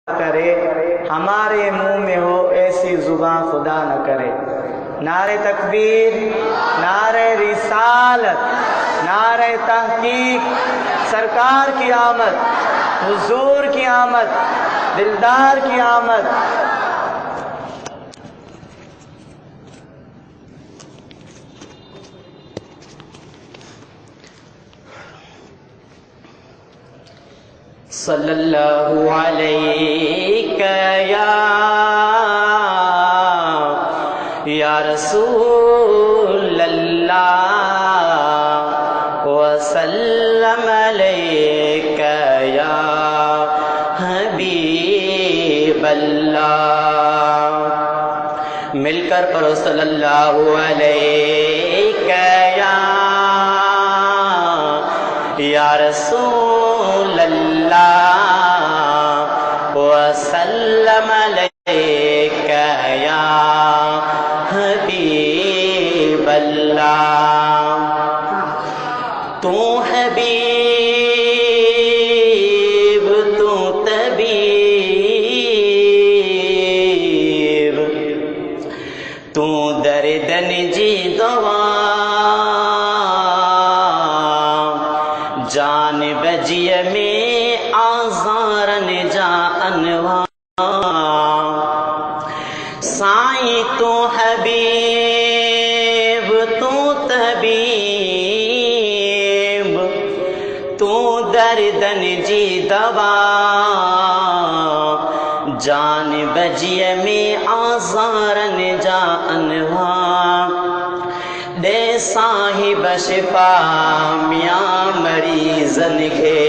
کرے، ہمارے منہ میں ہو ایسی زبان خدا نہ کرے۔ نعرہ تکبیر، نعرہ رسالت، نعرہ تحقیق، سرکار کی آمد، حضور کی آمد، دلدار کی آمد۔ صلی اللہ علیہ یا رسول اللہ وسلم علیک یا حبیب اللہ۔ مل کر پڑھو صلی اللہ علیہ یا رسول اللہ وسلم علیک یا حبیب اللہ۔ تو حبیب تو طبیب، تو درد نجی دوا، جان بجی میں آزار نجا انواع۔ سائیں تو حبیب تو طبیب، تو درد نجی دوا، جان بجی میں آزار نجا انواع۔ دے صاحب شفا میاں مریضن کے،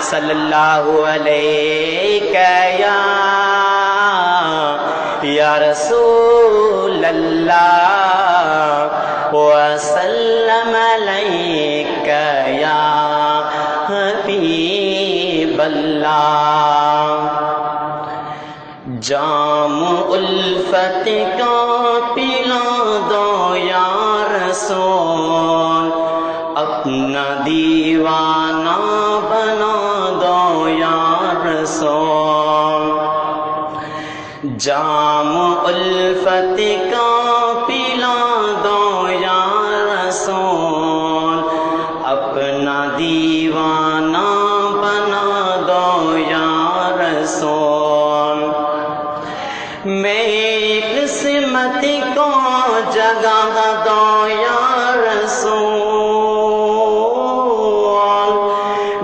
صلی اللہ علیہ یا رسول اللہ وسلم علیک یا حبیب اللہ۔ جام الفت کا پلا دو یا رسول، اپنا دیوانہ بنا دو یا رسول۔ جام الفت کا پلا دو یا رسول، اپنا دیوانہ بنا دو یا رسول۔ میری قسمت کو جگہ دو یا رسول،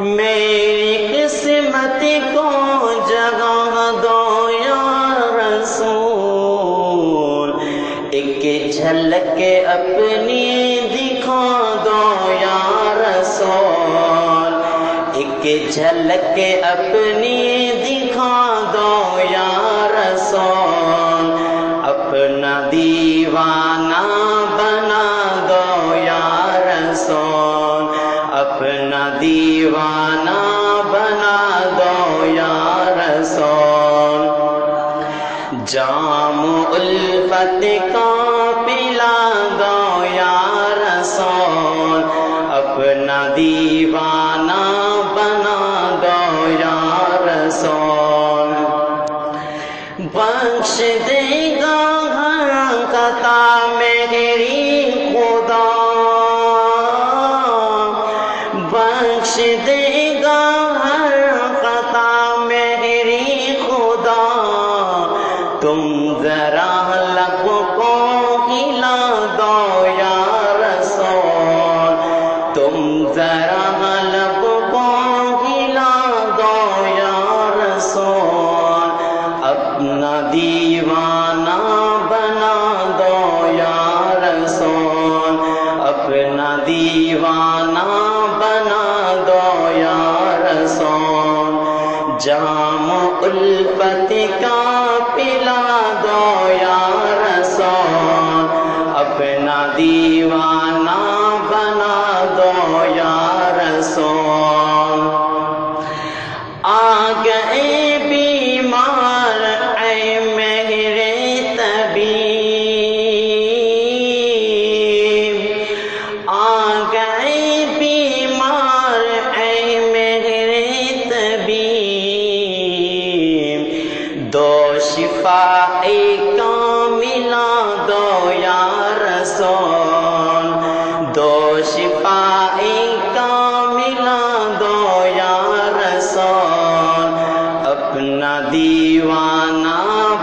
میری قسمت کو جگہ دو یا رسول۔ ایک جھلک اپنی دکھا دو یا رسول، ایک جھلک اپنی دکھا دو یا رسول۔ اپنا دیوانہ بنا دو یا رسول، اپنا دیوانہ بنا دو یا رسول۔ جام الفت کا پلا دو یا رسول، اپنا دیوانہ بنا دو یا رسول۔ بخش دے گا ہر خطا میری خدا، بخش دے گا ہر خطا میری خدا۔ تم ذرا لب کو ہلا دو یا رسول، تم ذرا لب کو ہلا دو یا رسول۔ اپنا دیوانہ بنا دو یا رسول، اپنا دیوانہ بنا دو یا رسول۔ جام الفت کا پلا دو یا رسول، اپنا دیوانہ بنا دو یا رسول۔ آ گئے بیمار اے میرے طبیب، آ گئے بیمار اے میرے طبیب۔ دو شفاء کاملہ دو یا رسول، دو شفاء کاملہ دو یا رسول، اپنا دیوانہ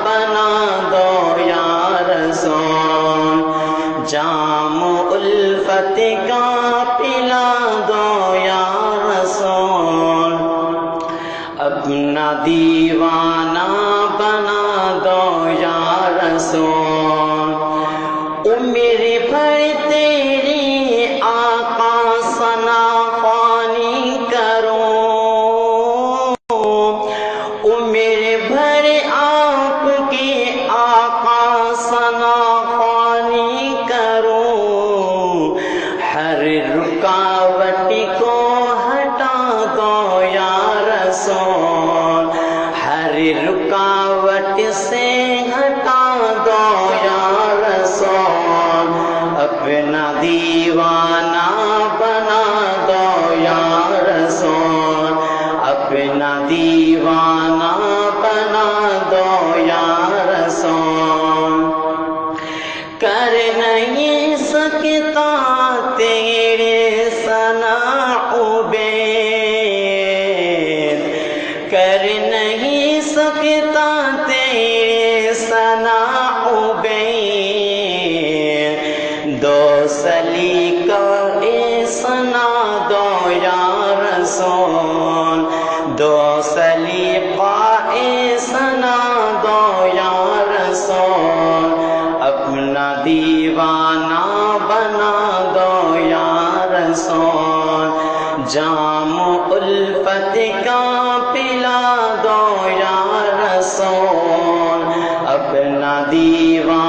بنا دو یا رسول، جام الفت کا پلا دو یا رسول، اپنا دیوانہ بنا دو یا رسول، عمر بھر تیری آقا ثنا خوانی کروں، عمر بھر آپ کی آقا ثنا خوانی کروں، ہر رکاوٹ کو ہٹا دو یا رسول، ہر رکاوٹ سے ہٹا دو یا رسول، اپنا دیوانہ بنا دو یا رسول، اپنا دیوانہ بنا دو یا رسول، کر نہیں سکتا تیرے ثنا عبید، کر نہیں سکتا تیرے ثنا عبید، دو سلیقہ ثنا دو یا رسول، دو سلیقہ ثنا دو یا رسول، اپنا دیوانہ بنا دو یا رسول، جام الفت کا پلا دو یا رسول، اپنا دیوانہ